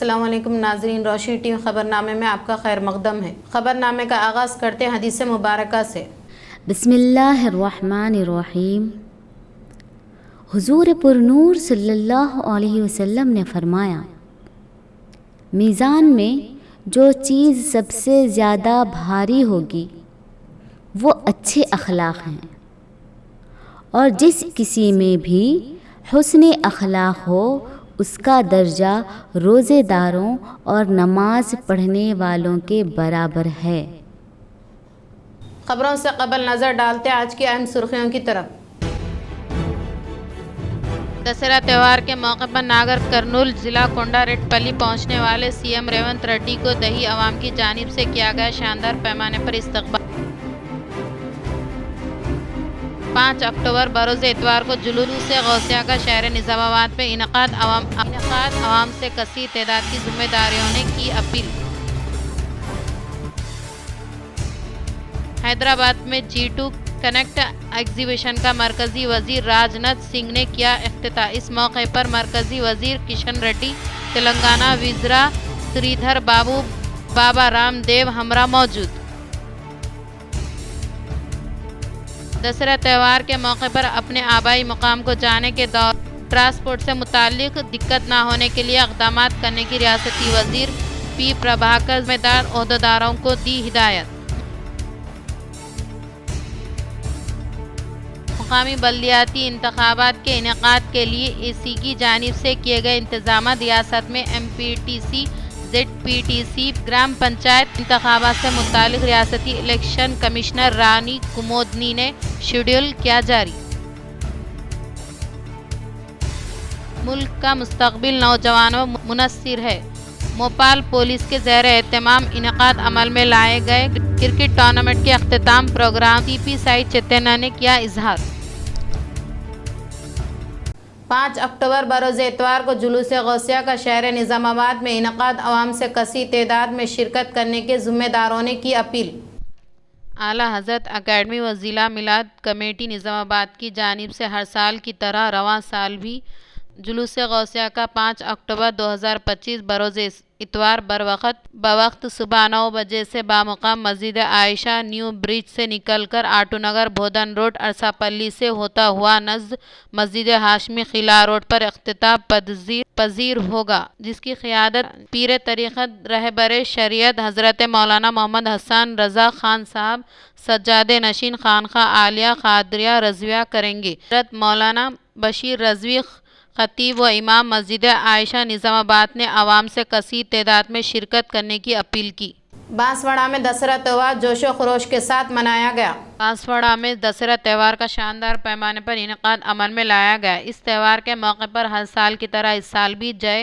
السلام علیکم ناظرین، روشنی ٹیم خبر نامے میں آپ کا خیر مقدم ہے۔ خبر نامے کا آغاز کرتے ہیں حدیث مبارکہ سے۔ بسم اللہ الرحمن الرحیم۔ حضور پر نور صلی اللہ علیہ وسلم نے فرمایا، میزان میں جو چیز سب سے زیادہ بھاری ہوگی وہ اچھے اخلاق ہیں، اور جس کسی میں بھی حسن اخلاق ہو اس کا درجہ روزے داروں اور نماز پڑھنے والوں کے برابر ہے۔ خبروں سے قبل نظر ڈالتے ہیں آج کی اہم سرخیوں کی طرف۔ دسہرہ تہوار کے موقع پر ناگر کرنول ضلع کونڈا ریڈ پلی پہنچنے والے سی ایم ریونت ریڈی کو دیہی عوام کی جانب سے کیا گیا شاندار پیمانے پر استقبال۔ 5 اکتوبر بروز اتوار کو جلوس غوثیہ کا شہر نظام آباد میں انعقاد عوام سے کثیر تعداد کی ذمہ داریوں نے کی اپیل۔ حیدرآباد میں G2 کنیکٹ ایگزیبیشن کا مرکزی وزیر راج ناتھ سنگھ نے کیا افتتاح۔ اس موقع پر مرکزی وزیر کشن ریڈی، تلنگانہ وزرا سریدھر بابو، بابا رام دیو ہمراہ موجود۔ دسہرہ تہوار کے موقع پر اپنے آبائی مقام کو جانے کے دوران ٹرانسپورٹ سے متعلق دقت نہ ہونے کے لیے اقدامات کرنے کی ریاستی وزیر پی پربھاکر ذمہ دار عہدیداروں کو دی ہدایت۔ مقامی بلدیاتی انتخابات کے انعقاد کے لیے ای سی کی جانب سے کیے گئے انتظامات۔ ریاست میں MPTC ZPTC گرام پنچایت انتخابات سے متعلق ریاستی الیکشن کمشنر رانی کمودنی نے شیڈول کیا جاری۔ ملک کا مستقبل نوجوانوں منحصر ہے۔ موپال پولیس کے زیر اہتمام انعقاد عمل میں لائے گئے کرکٹ ٹورنامنٹ کے اختتام پروگرام سی پی سائی چیتنیہ نے کیا اظہار۔ 5 اکتوبر بروز اتوار کو جلوس غوثیہ کا شہر نظام آباد میں انعقاد عوام سے کثیر تعداد میں شرکت کرنے کے ذمہ داروں نے کی اپیل۔ اعلیٰ حضرت اکیڈمی و ضلع میلاد کمیٹی نظام آباد کی جانب سے ہر سال کی طرح رواں سال بھی جلوس غوثیہ کا 5 اکتوبر 2025 بروز اتوار بوقت صبح 9 بجے سے بامقام مسجد عائشہ نیو برج سے نکل کر آٹو نگر بودھن روڈ ارساپلی سے ہوتا ہوا نزد مسجد ہاشمی قلعہ روڈ پر اختتام پذیر ہوگا، جس کی قیادت پیر طریقت رہبر شریعت حضرت مولانا محمد حسن رضا خان صاحب سجادہ نشین خانقاہ عالیہ قادریہ رضویہ کریں گے۔ حضرت مولانا بشیر رضوی خطیب و امام مسجد عائشہ نظام آباد نے عوام سے کثیر تعداد میں شرکت کرنے کی اپیل کی۔ بانسواڑہ میں دسہرہ تہوار جوش و خروش کے ساتھ منایا گیا۔ بانسواڑہ میں دسہرہ تہوار کا شاندار پیمانے پر انعقاد عمل میں لایا گیا۔ اس تہوار کے موقع پر ہر سال کی طرح اس سال بھی جے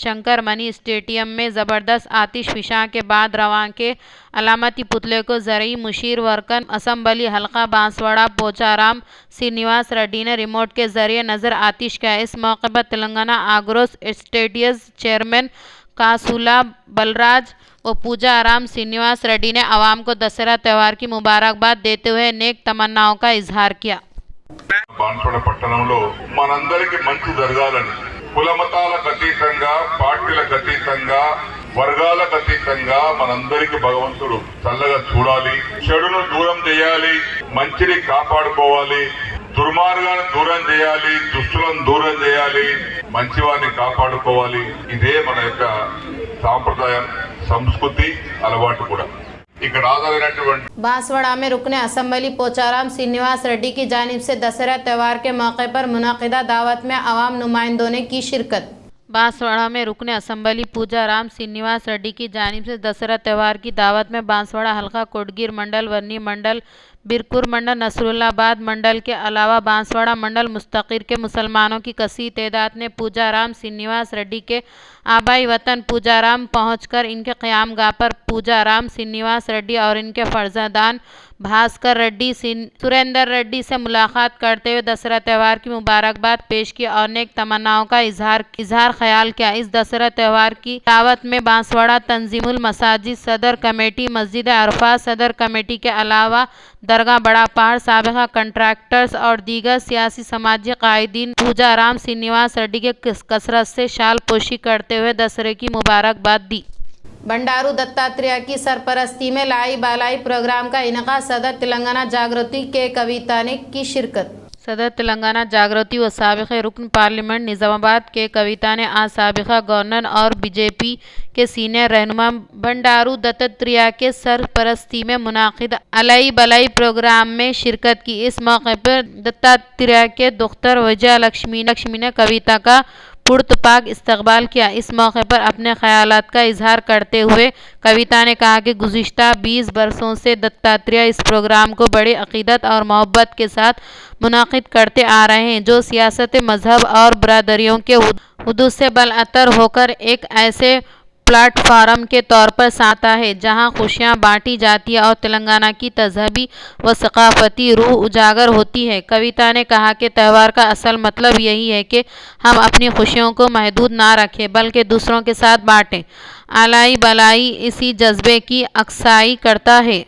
شنکر منی اسٹیڈیم میں زبردست آتش فشاں کے بعد رواں کے علامتی پتلے کو زرعی مشیر ورکن اسمبلی حلقہ بانسواڑہ پوچارام سرینیواس ریڈی نے ریموٹ کے ذریعے نظر آتش کیا۔ اس موقع پر تلنگانہ آگروس اسٹیڈیز چیئرمین کاسولا بلراج و پوجا رام سرینیواس ریڈی نے عوام کو دسہرہ تہوار کی مبارکباد دیتے ہوئے نیک تمناؤں کا اظہار کیا۔ బాన్స్వాడ పట్టణంలో మనందరికీ మంచి జరగాలని కులమతాలకు అతీతంగా పార్టీలకు అతీతంగా వర్గాలకు అతీతంగా మనందరికీ భగవంతుడు చల్లగా చూడాలి, చెడును దూరం చేయాలి, మంచిని కాపాడుకోవాలి, దుర్మార్గాన్ని దూరం చేయాలి, దుష్టులను దూరం చేయాలి, మంచివారిని కాపాడుకోవాలి। ఇదే మన యొక్క సాంప్రదాయం, సంస్కృతి, అలవాటు కూడా। ఇక్కడ ఆధారైనటువంటి بانسواڑہ میں رکن اسمبلی پوچارام سرینیواس ریڈی کی جانب سے دسہرہ تہوار کے موقع پر منعقدہ دعوت میں عوام نمائندوں نے کی شرکت۔ بانسواڑہ میں رکن اسمبلی پوجا رام سرینیواس ریڈی کی جانب سے دسہرہ تہوار کی دعوت میں بانسواڑہ حلقہ کوٹگیر منڈل، ورنی منڈل، برکور منڈل، نصر اللہ آباد منڈل کے علاوہ بانسواڑہ منڈل مستقر کے مسلمانوں کی کثیر تعداد نے پوجا رام سرینیواس ریڈی کے آبائی وطن پوجارام پہنچ کر ان کے قیام گاہ پر پوجا رام سرینیواس ریڈی اور ان کے فرزندان بھاسکر ریڈی، سریندر ریڈی سے ملاقات کرتے ہوئے دسہرہ تہوار کی مبارکباد پیش کی اور نیک تمناؤں کا اظہار خیال کیا۔ اس دسہرہ تہوار کی دعوت میں بانسواڑہ تنظیم المساجد صدر کمیٹی، مسجد عرفات صدر کمیٹی کے علاوہ درگاہ بڑا پہاڑ سابقہ کنٹریکٹرز اور دیگر سیاسی سماجی قائدین پوجا رام سرینیواس ریڈی کے کثرت سے شال پوشی کرتے ہوئے دسہرے کی مبارکباد دی۔ بنڈارو دتاتریہ کی سرپرستی میں لائی بالائی پروگرام کا انعقاد، صدر تلنگانہ جاگرتی کے کویتا نے کی شرکت۔ صدر تلنگانہ جاگرتی و سابق رکن پارلیمنٹ نظام آباد کے کویتا نے آج سابقہ گورنر اور بی جے پی کے سینئر رہنما بنڈارو دتاتریہ کے سرپرستی میں منعقد الائی بلائی پروگرام میں شرکت کی۔ اس موقع پر دتاتریہ کے دختر وجے لکشمی نے کویتا کا پرتپاک استقبال کیا۔ اس موقع پر اپنے خیالات کا اظہار کرتے ہوئے کویتا نے کہا کہ گزشتہ 20 برسوں سے دتاتریہ اس پروگرام کو بڑی عقیدت اور محبت کے ساتھ منعقد کرتے آ رہے ہیں، جو سیاست، مذہب اور برادریوں کے حدود سے بالاتر ہو کر ایک ایسے پلیٹ فارم کے طور پر آتا ہے جہاں خوشیاں بانٹی جاتی ہیں اور تلنگانہ کی تہذیبی و ثقافتی روح اجاگر ہوتی ہے۔ کویتا نے کہا کہ تہوار کا اصل مطلب یہی ہے کہ ہم اپنی خوشیوں کو محدود نہ رکھیں بلکہ دوسروں کے ساتھ بانٹیں۔ الائی بلائی اسی جذبے کی عکاسی کرتا ہے۔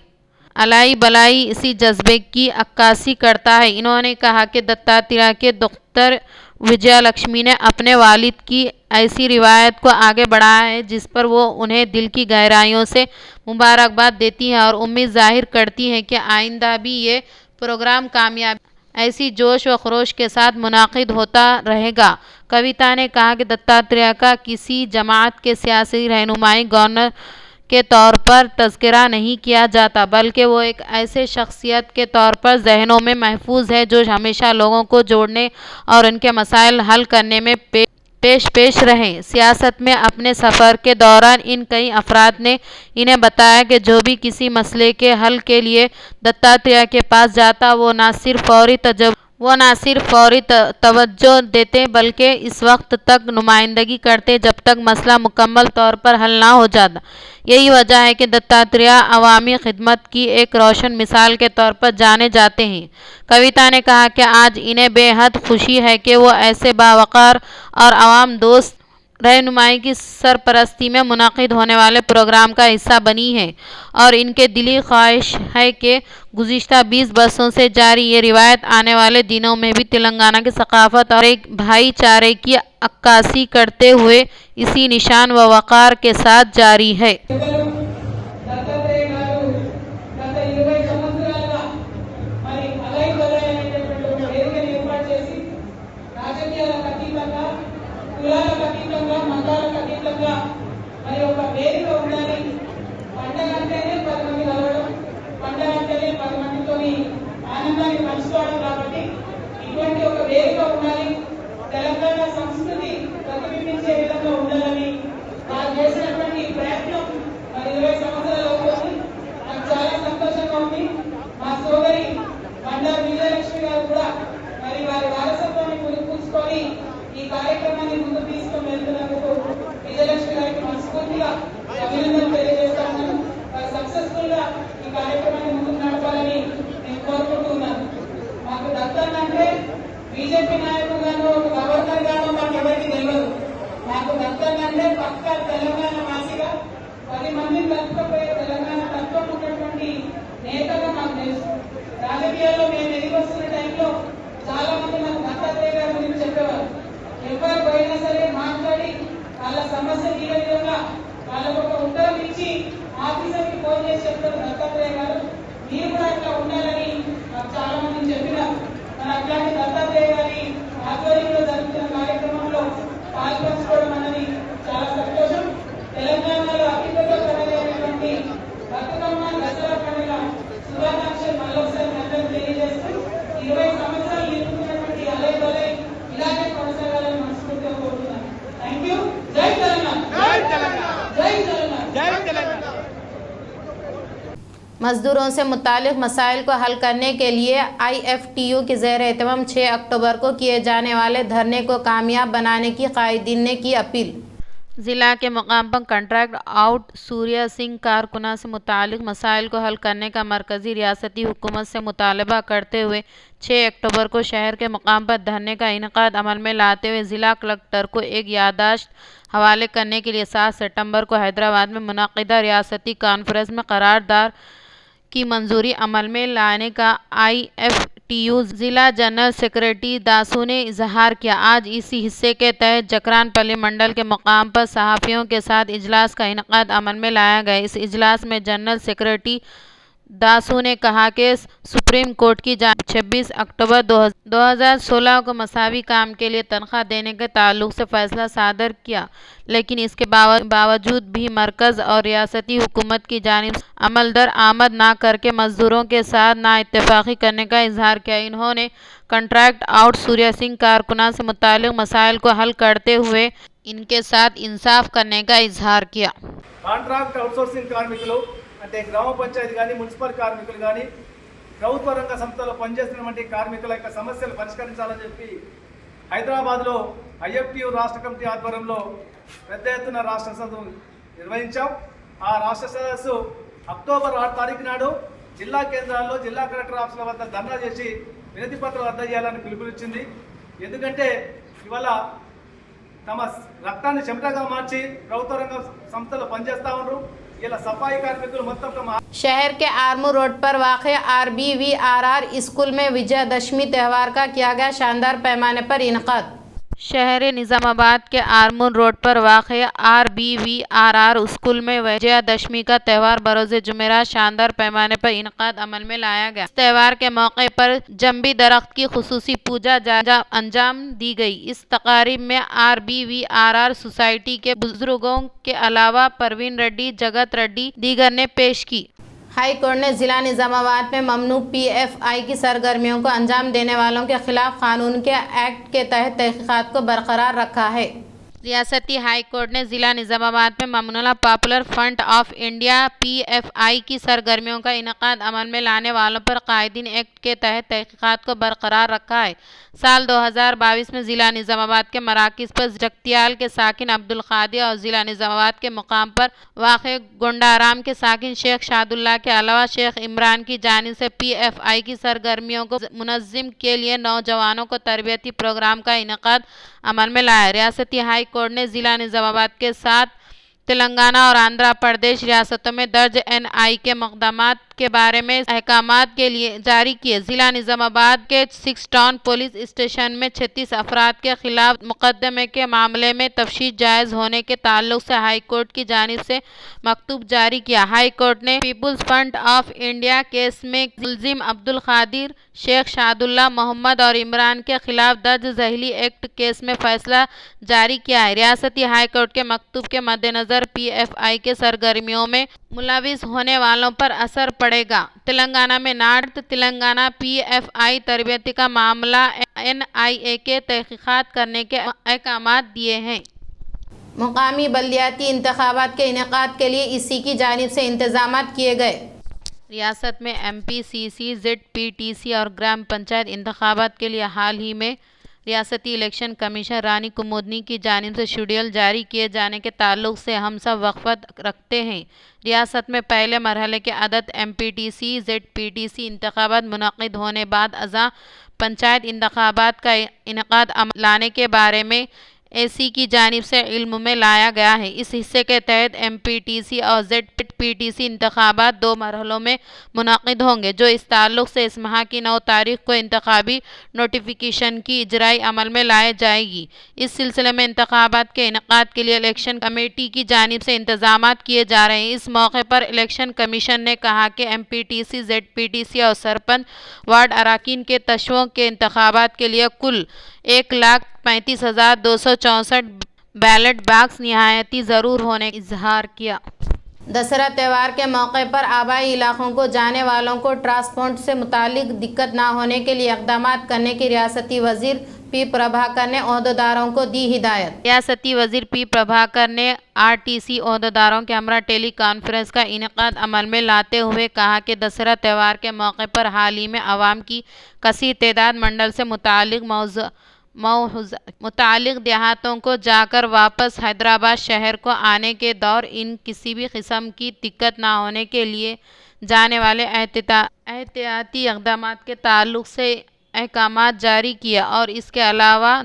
الائی بلائی اسی جذبے کی عکاسی کرتا ہے۔ انہوں نے کہا کہ دتاتریہ کے دختر وجے لکشمی نے اپنے والد کی ایسی روایت کو آگے بڑھایا ہے جس پر وہ انہیں دل کی گہرائیوں سے مبارکباد دیتی ہیں اور امید ظاہر کرتی ہیں کہ آئندہ بھی یہ پروگرام کامیابی ایسی جوش و خروش کے ساتھ منعقد ہوتا رہے گا۔ کویتا نے کہا کہ دتاتریہ کا کسی جماعت کے سیاسی رہنمائی گورنر کے طور پر تذکرہ نہیں کیا جاتا بلکہ وہ ایک ایسے شخصیت کے طور پر ذہنوں میں محفوظ ہے جو ہمیشہ لوگوں کو جوڑنے اور ان کے مسائل حل کرنے میں پیش رہیں۔ سیاست میں اپنے سفر کے دوران ان کئی افراد نے انہیں بتایا کہ جو بھی کسی مسئلے کے حل کے لیے دتاتریہ کے پاس جاتا وہ نہ صرف فوری توجہ دیتے بلکہ اس وقت تک نمائندگی کرتے جب تک مسئلہ مکمل طور پر حل نہ ہو جاتا۔ یہی وجہ ہے کہ دتاتریہ عوامی خدمت کی ایک روشن مثال کے طور پر جانے جاتے ہیں۔ کویتا نے کہا کہ آج انہیں بے حد خوشی ہے کہ وہ ایسے باوقار اور عوام دوست رہنمائی کی سرپرستی میں منعقد ہونے والے پروگرام کا حصہ بنی ہے اور ان کی دلی خواہش ہے کہ گزشتہ 20 برسوں سے جاری یہ روایت آنے والے دنوں میں بھی تلنگانہ کی ثقافت اور ایک بھائی چارے کی عکاسی کرتے ہوئے اسی نشان و وقار کے ساتھ جاری ہے۔ తెలంగాణ సంస్కృతి ప్రతిబింబించే విధంగా ఉండాలని నాకు చేసినటువంటి ప్రయత్నం 20 సంవత్సరాలు అవుతుంది। నాకు చాలా సంతోషంగా ఉంది। మా సోదరి బండారు విజయలక్ష్మి గారు కూడా మరి వారి వారసత్వాన్ని పురస్కరించుకొని ఈ కార్యక్రమాన్ని ముందుకు తీసుకొని వెళ్తున్నందుకు విజయలక్ష్మి గారికి మనస్ఫూర్తిగా అభినందనలు తెలియజేస్తాను। వారు సక్సెస్ఫుల్ గా ఈ కార్యక్రమాన్ని ముందుకు నడపాలని నేను కోరుకుంటున్నాను। మాకు దత్తన్న అంటే బీజేపీ నాయకుడు గాను ఒక గవర్నర్ గాను మాకు ఎవరికి తెలియదు। మాకు దత్తన్న అంటే పక్కా తెలంగాణ వాసిగా 10 మందిని కలుపుకపోయే తెలంగాణ తత్వం ఉన్నటువంటి నేతగా మాకు తెలుసు। రాజకీయాల్లో మేము ఎదిగి వస్తున్న టైంలో చాలా మంది నాకు దత్తాత్రేయ గారి గురించి చెప్పేవారు। ఎవరు పోయినా సరే మాట్లాడి వాళ్ళ సమస్య తీరే విధంగా వాళ్ళకు ఒక ఉత్తరం ఇచ్చి ఆఫీసర్కి ఫోన్ చేసి చెప్తారు దత్తాత్రేయ గారు మీరు కూడా అట్లా ఉండాలని నాకు చాలా మంది చెప్పినారు। మన అట్లాంటి దత్తాత్రేయ గారి ఆధ్వర్యంలో జరుగుతున్న కార్యక్రమంలో పాల్పంచుకోవడం అనేది చాలా సంతోషం। తెలంగాణలో అతిపెద్ద పండుగైనటువంటి బతుకమ్మ దసరా పండుగ శుభాకాంక్షలు మళ్ళొకసారి అందరికీ తెలియజేస్తూ 20 సంవత్సరాలు నిలుపుతున్నటువంటి అలై బలై ఇలాగే కొనసాగాలని మనస్ఫూర్తిగా కోరుతున్నాను। Thank you. జై తెలంగాణ, జై తెలంగాణ, జై తెలంగాణ, జై తెలంగాణ। मजदूरों से मुतालिक मसाइल को हल करने के लिए IFTU के ज़ेर एहतमाम 6 अक्टूबर को किए जाने वाले धरने को कामयाब बनाने की कायदीन ने की अपील। ضلع کے مقام پر کنٹریکٹ آؤٹ سوریہ سنگھ کارکنوں سے متعلق مسائل کو حل کرنے کا مرکزی ریاستی حکومت سے مطالبہ کرتے ہوئے 6 اکتوبر کو شہر کے مقام پر دھرنے کا انعقاد عمل میں لاتے ہوئے ضلع کلکٹر کو ایک یادداشت حوالے کرنے کے لیے 7 ستمبر کو حیدرآباد میں منعقدہ ریاستی کانفرنس میں قرارداد की मंजूरी अमल में लाने का IFTU जिला जनरल सेक्रेटरी दासू ने इजहार किया। आज इसी हिस्से के तहत जकरानपल्ली मंडल के मुकाम पर सहाफ़ियों के साथ इजलास का इनकाद अमल में लाया गया। इस इजलास में जनरल सेक्रेटरी दासू ने कहा कि सुप्रीम कोर्ट की जानिब 26 अक्टूबर 2016 को मसावी काम के लिए तनख्वाह देने के ताल्लुक से फैसला सादर किया, लेकिन इसके बावजूद भी मरकज़ और रियासती हुकूमत की जानिब से अमल दर आमद ना करके मजदूरों के साथ नाइत्तेफाकी करने का इजहार किया। इन्होंने कॉन्ट्रैक्ट आउटसोर्सिंग कारकुनान से मुताल्लिक़ मसाइल को हल करते हुए इनके साथ इंसाफ करने का इजहार किया। కాంట్రాక్ట్ అవుట్సోర్సింగ్ కార్మికులు అంటే గ్రామ పంచాయతీ కానీ మున్సిపల్ కార్మికులు కానీ ప్రభుత్వ రంగ సంస్థలో పనిచేస్తున్నటువంటి కార్మికుల యొక్క సమస్యలు పరిష్కరించాలని చెప్పి హైదరాబాద్లో IFTU రాష్ట్ర కమిటీ ఆధ్వర్యంలో పెద్ద ఎత్తున రాష్ట్ర సదస్సు నిర్వహించాం. ఆ రాష్ట్ర సదస్సు అక్టోబర్ 6 తారీఖు నాడు జిల్లా కేంద్రాల్లో జిల్లా కలెక్టర్ ఆఫీసుల వద్ద ధర్నా చేసి వినతి పత్రాలు అందజేయాలని పిలుపునిచ్చింది. ఎందుకంటే ఇవాళ తమ రక్తాన్ని చెమటగా మార్చి ప్రభుత్వ రంగ సంస్థలో పనిచేస్తూ ఉన్నారు. ఇలా సఫాయి కార్మికులు మొత్తం తమ शहर के आरमू रोड पर वाक़ RBVRR स्कूल में विजयदशमी त्यौहार का किया गया शानदार पैमाने पर इनकाद। शहर निज़ामाबाद के आरमूर रोड पर वाक़ RBVRR स्कूल में विजयादशमी का त्यौहार बरोज़ जुमेरात शानदार पैमाने पर इनकाद अमल में लाया गया। इस त्यौहार के मौके पर जंबी दरख्त की खुसूसी पूजा अंजाम दी गई। इस तकारीब में RBVRR सोसाइटी के बुजुर्गों के अलावा परवीन रेड्डी, जगत रेड्डी दीगर ने पेश की। हाई कोर्ट ने जिला निज़ामाबाद में ममनू PFI की सरगर्मियों को अंजाम देने वालों के खिलाफ कानून के एक्ट के तहत तहकीकात को बरकरार रखा है। रियासती हाई कोर्ट ने ज़िला निज़ामाबाद में ममनूला popular front of India PFI की सरगर्मियों का इनकाद अमल में लाने वालों पर कायदीन एक्ट के तहत तहकीकात को बरकरार रखा है। साल 2022 में ज़िला निज़ामाबाद के मराकिज़ पर जगतियाल के साकिन अब्दुल कादिर और ज़िला निज़ामाबाद के मुकाम पर वाक़ गुंडाराम के साकिन शेख शादुल्लाह के अलावा शेख इमरान की जानिब से PFI की सरगर्मियों को मुनज़्ज़म के लिए नौजवानों को तरबियती प्रोग्राम का इनकाद अमल में लाया। रियासती हाई कोर्ट ने ज़िला निज़ामाबाद के साथ तेलंगाना और आंध्र प्रदेश रियासतों में दर्ज NI के मुक़दमात के बारे में अहकामात के लिए जारी किए। ज़िला निज़ामाबाद के 6 टाउन पुलिस स्टेशन में 36 अफराद के खिलाफ मुकदमे के मामले में तफ्तीश जायज़ होने के ताल्लुक से हाई कोर्ट की जानिब से मकतूब जारी किया। हाई कोर्ट ने पीपुल्स फ्रंट ऑफ इंडिया केस में मुल्ज़िम अब्दुल कादिर, शेख शादुल्लाह, मोहम्मद और इमरान के खिलाफ दर्ज ज़हली एक्ट केस में फ़ैसला जारी किया है। रियासती हाई कोर्ट के मकतूब के मद्देनज़र PFI के सरगर्मियों में मुलविस होने वालों पर असर पड़ेगा। तेलंगाना में नॉर्थ तेलंगाना PFI तरबियती का मामला NIA के तहकीकात करने के अहकामात दिए हैं। मुकामी बल्दियाती इंतखाबात के इनेकाद के लिए इसी की जानिब से इंतजामात किए गए। रियासत में MPCC, ZPTC और ग्राम पंचायत इंतखाबात के लिए हाल ही में रियासती इलेक्शन कमीशन रानी कुमुदनी की जानिब से शेड्यूल जारी किए जाने के ताल्लुक से हम सब वक़्फ़त रखते हैं। रियासत में पहले मरहले के अदद MPTC, ZPTC इंतखाबात मुनक़िद होने बाद अज़ा पंचायत इंतखाबात का इनकाद लाने के बारे में AC की जानिब से इल्म में लाया गया है। इस हिस्से के तहत MPTC और ZPTC इंतखाबात 2 मरहलों में मुनक़िद होंगे, जो इस ताल्लुक से इस माह की 9 तारीख को इंतखाबी नोटिफिकेशन की इजराई अमल में लाई जाएगी। इस सिलसिले में इंतखाबात के इनकाद के लिए इलेक्शन कमेटी की जानिब से इंतजामात किए जा रहे हैं। इस मौके पर इलेक्शन कमीशन ने कहा कि MPTC, ZPTC और सरपंच वार्ड अराकीन के तशवों के इंतखाबात के लिए कुल 1,35,264 बैलेट बॉक्स निहायती ज़रूर होने का इजहार किया। दशहरा त्यौहार के मौके पर आबाई इलाकों को जाने वालों को ट्रांसपोर्ट से मुतालिक दिक्कत ना होने के लिए इक़दामात करने की रियासती वज़ीर P प्रभाकर ने ओहदेदारों को दी हिदायत। रियासती वज़ीर P प्रभाकर ने RTC ओहदेदारों के हमरा टेली कॉन्फ्रेंस का इनेकाद अमल में लाते हुए कहा कि दशहरा त्यौहार के मौके पर हाल ही में आवाम की कसीर तादाद मंडल से मुतालिक देहातों को जाकर वापस हैदराबाद शहर को आने के दौर इन किसी भी किस्म की दिक्कत ना होने के लिए जाने वाले एहतियाती इक़दामात के ताल्लुक से अहकामात जारी किया और इसके अलावा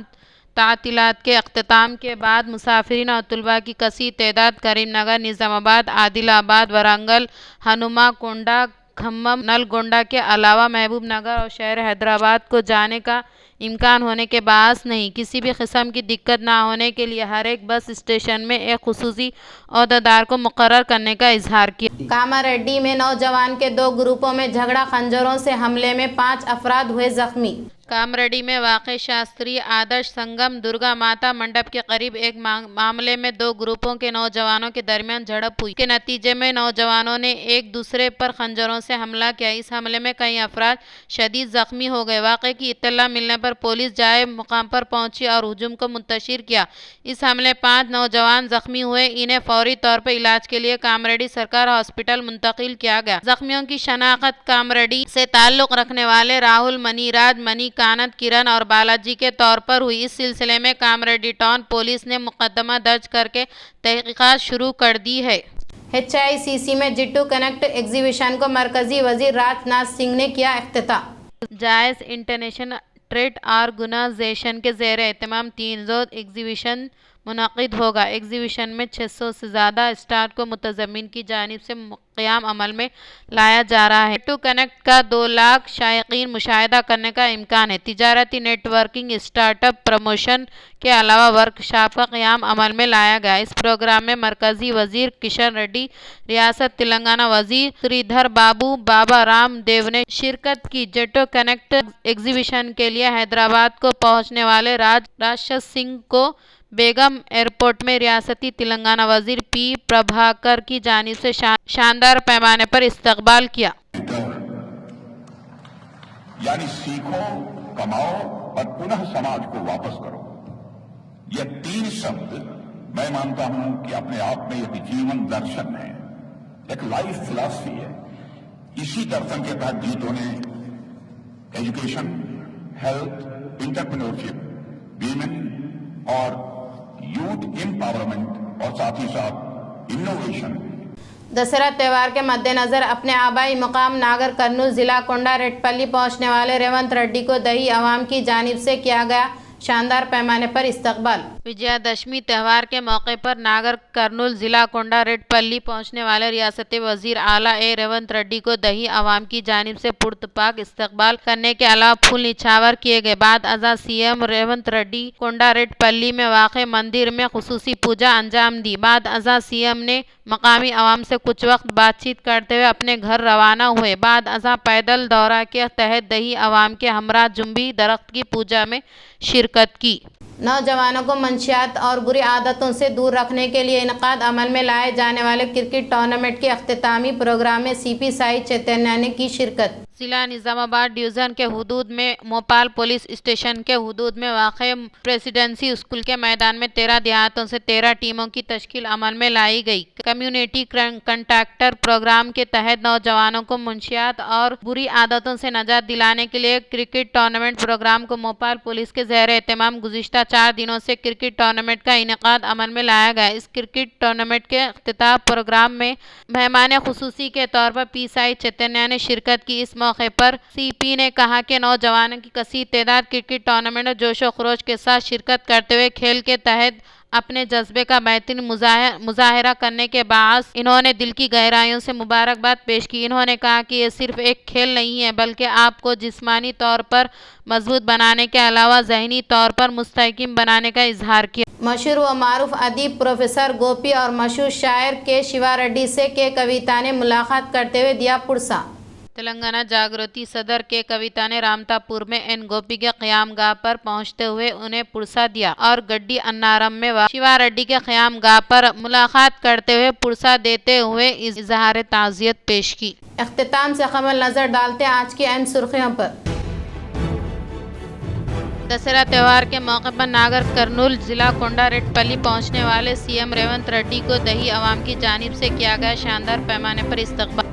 तातीलात के अख्ताम के बाद मुसाफिरीन और तलबा की कसीर तादाद करीमनगर, निज़ामाबाद, आदिलाबाद, वरंगल, हनुमा कोंडा, खम्मम नलगोंडा के अलावा महबूब नगर और शहर हैदराबाद को जाने का इम्कान होने के बायस नहीं किसी भी किस्म की दिक्कत ना होने के लिए हर एक बस स्टेशन में एक खुसूसी अहदेदार को मुकर्रर करने का इजहार किया। कामारेड्डी में नौजवान के 2 ग्रुपों में झगड़ा, खंजरों से हमले में 5 अफराद हुए जख्मी। कामरेड्डी में वाक़ शास्त्रीय आदर्श संगम दुर्गा माता मंडप के करीब एक मामले में 2 ग्रुपों के नौजवानों के दरमियान झड़प हुई के नतीजे में नौजवानों ने एक दूसरे पर खंजरों से हमला किया। इस हमले में कई अफराद शदीद जख्मी हो गए। वाक़े की इत्तला मिलने पर पुलिस जाए मुकाम पर पहुंची और हुजूम को मुंतशिर किया। इस हमले 5 नौजवान जख्मी हुए। इन्हें फौरी तौर पर इलाज के लिए कामरेड्डी सरकार हॉस्पिटल मुंतकिल किया गया। जख्मियों की शनाख्त कामरेड्डी से ताल्लुक़ रखने वाले राहुल, मनीराज, मनी कानत, किरण और बालाजी के तौर पर हुई। इस सिलसिले में कामरेड्डी टाउन पुलिस ने मुकदमा दर्ज करके तहकीकात शुरू कर दी है। HICC में G2 कनेक्ट एग्जीबिशन को मरकजी वजीर राजनाथ सिंह ने किया इफ्तिताह। जायज़ इंटरनेशनल ट्रेड ऑर्गेनाइजेशन के ज़ेर एहतमाम 3 रोज़ एग्जीबिशन मुनक़िद होगा। एग्जीबिशन में 600 से ज़्यादा स्टाल को मुतज़म्मिन की जानिब से क़याम अमल में लाया जा रहा है। G2 कनेक्ट का 2 लाख शायकीन मुशाहिदा करने का इम्कान है। तिजारती नेटवर्किंग, स्टार्टअप प्रमोशन के अलावा वर्कशॉप का क़याम अमल में लाया गया। इस प्रोग्राम में मरकज़ी वज़ीर किशन रेड्डी, रियासत तेलंगाना वज़ीर श्रीधर बाबू, बाबा राम देव ने शिरकत की। G2 कनेक्ट एग्जीबिशन के लिए हैदराबाद को पहुँचने वाले राजशत सिंह को बेगम एयरपोर्ट में रियासती तेलंगाना वज़ीर P प्रभाकर की जानिब से शानदार पैमाने पर इस्तकबाल किया। यानी सीखो, कमाओ और पुनः समाज को वापस करो। ये 3 शब्द मैं मानता हूं कि अपने आप में एक जीवन दर्शन है, एक लाइफ फिलॉसफी है। इसी दर्शन के तहत G2 ने एजुकेशन, हेल्थ, इंटरप्रेन्योरशिप, वीमेन और यूथ एम्पावरमेंट और साथ ही साथ इनोवेशन। दशहरा त्यौहार के मद्देनजर अपने आबाई मुकाम नागर कर्नूल जिला कोंडा रेड्डपल्ली पहुंचने वाले रेवंत रेड्डी को दही अवाम की जानिब से किया गया शानदार पैमाने पर इस्तकबाल। विजयादशमी त्यौहार के मौके पर नागर कर्नूल जिला कोंडा रेड्डपल्ली पहुंचने वाले रियासती वजीर आला ए रेवंत रेड्डी को दही अवाम की जानिब से पुरतपाक इस्तकबाल करने के अलावा फूल निछावर किए गए। बाद अज़ा CM रेवंत रेड्डी कोंडा रेड्डपल्ली में वाक़े मंदिर में खुसूसी पूजा अंजाम दी। बाद अज़ा CM ने मकामी अवाम से कुछ वक्त बातचीत करते हुए अपने घर रवाना हुए। बाद अज़ा पैदल दौरा के तहत दही अवाम के हमरा जुम्बी दरख्त की पूजा में शिरकत की। नौजवानों को मंशियात और बुरी आदतों से दूर रखने के लिए इनकाद अमल में लाए जाने वाले क्रिकेट टूर्नामेंट के अख्तितामी प्रोग्राम में CP साई चैतन्य ने की शिरकत। जिला निज़ामाबाद डिवीज़न के हुदूद में मोपाल पुलिस स्टेशन के हुदूद में वाक़े प्रेसिडेंसी स्कूल के मैदान में 13 देहातों से 13 टीमों की तश्कील अमल में लाई गई। कम्युनिटी कंटैक्टर प्रोग्राम के तहत नौजवानों को मुंशियात और बुरी आदतों से नजात दिलाने के लिए क्रिकेट टूर्नामेंट प्रोग्राम को मोपाल पुलिस के ज़ेर एहतमाम गुज़िश्ता 4 दिनों से क्रिकेट टूर्नामेंट का इनेकाद अमल में लाया गया। इस क्रिकेट टूर्नामेंट के इख्तिताम प्रोग्राम में मेहमान खुसूसी के तौर पर P साई चैतन्य ने शिरकत की। इस मौके पर CP ने कहा कि नौजवानों की कसीर तादाद क्रिकेट टूर्नामेंट में जोशो खरोश के साथ शिरकत करते हुए खेल के तहत अपने जज्बे का बेहतरीन मुजाहरा करने के बाद इन्होंने दिल की गहराइयों से मुबारकबाद पेश की। इन्होंने कहा कि ये सिर्फ एक खेल नहीं है बल्कि आपको जिस्मानी तौर पर मजबूत बनाने के अलावा ज़हनी तौर पर मुस्तहकिम बनाने का इजहार किया। मशहूर व मारूफ अदीब प्रोफेसर गोपी और मशहूर शायर के शिवा रेड्डी से के कविता ने मुलाकात करते हुए दिया पुरसा। तेलंगाना जागृति सदर के कविता ने रामतापुर में N गोपी के क़याम गाह पर पहुंचते हुए उन्हें पुरसा दिया और गड्डी अन्नारम में शिवा रेड्डी के क़याम गाह पर मुलाकात करते हुए पुरसा देते हुए इजहार ताज़ियत पेश की। इख्तिताम से कबल नज़र डालते आज की अहम सुर्खियों पर। दशहरा त्यौहार के मौके पर नागर कर्नूल जिला कोंडा रेड्डपल्ली पहुंचने वाले CM रेवंत रेड्डी को दही अवाम की जानिब से किया गया शानदार पैमाने पर इस्तकबाल।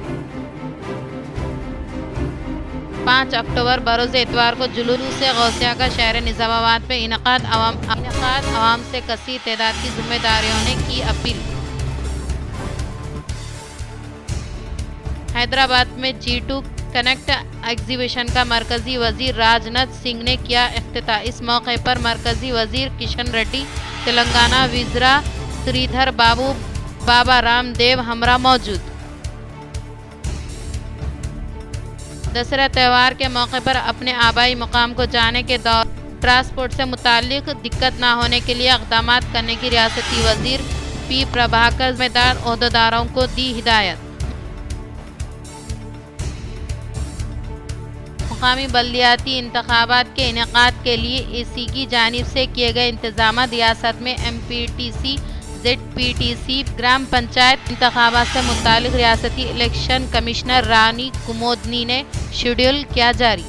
5 अक्टूबर बरोज़ इतवार को जुलूस गौसिया का शहर निज़ामाबाद में इनकाद अवाम से कसीर तादाद की जिम्मेदारियों ने की अपील। हैदराबाद में G2 कनेक्ट एग्जीबिशन का मरकजी वजीर राजनाथ सिंह ने किया इफ्तिताह। इस मौके पर मरकजी वजीर किशन रेड्डी, तेलंगाना वज़ीर श्रीधर बाबू, बाबा राम देव हमरा मौजूद। दशहरा त्यौहार के मौके पर अपने आबाई मुकाम को जाने के दौरान ट्रांसपोर्ट से मुताल्लिक दिक्कत न होने के लिए इक़दाम करने की रियासती वज़ीर पी प्रभाकर ज़िम्मेदार ओहदेदारों को दी हिदायत। मुकामी बल्दियाती इंतखाबात के इनेकाद के लिए AC की जानिब से किए गए इंतजाम रियासत में MPTC, ZPTC, ग्राम पंचायत इंतखाबात से मुतालिक रियासती इलेक्शन कमिश्नर रानी कुमोदनी ने शेड्यूल किया जारी।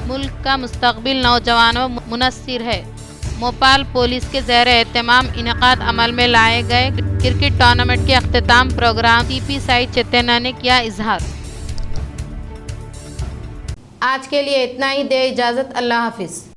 मुल्क का मुस्तकबिल नौजवानों मुनस्सिर है। मोपाल पुलिस के ज़ेर एहतमाम इनेकाद अमल में लाए गए क्रिकेट टूर्नामेंट के अख्तिताम प्रोग्राम CP साइद चेतना ने किया इजहार। आज के लिए इतना ही, दे इजाज़त, अल्लाह हाफिज़।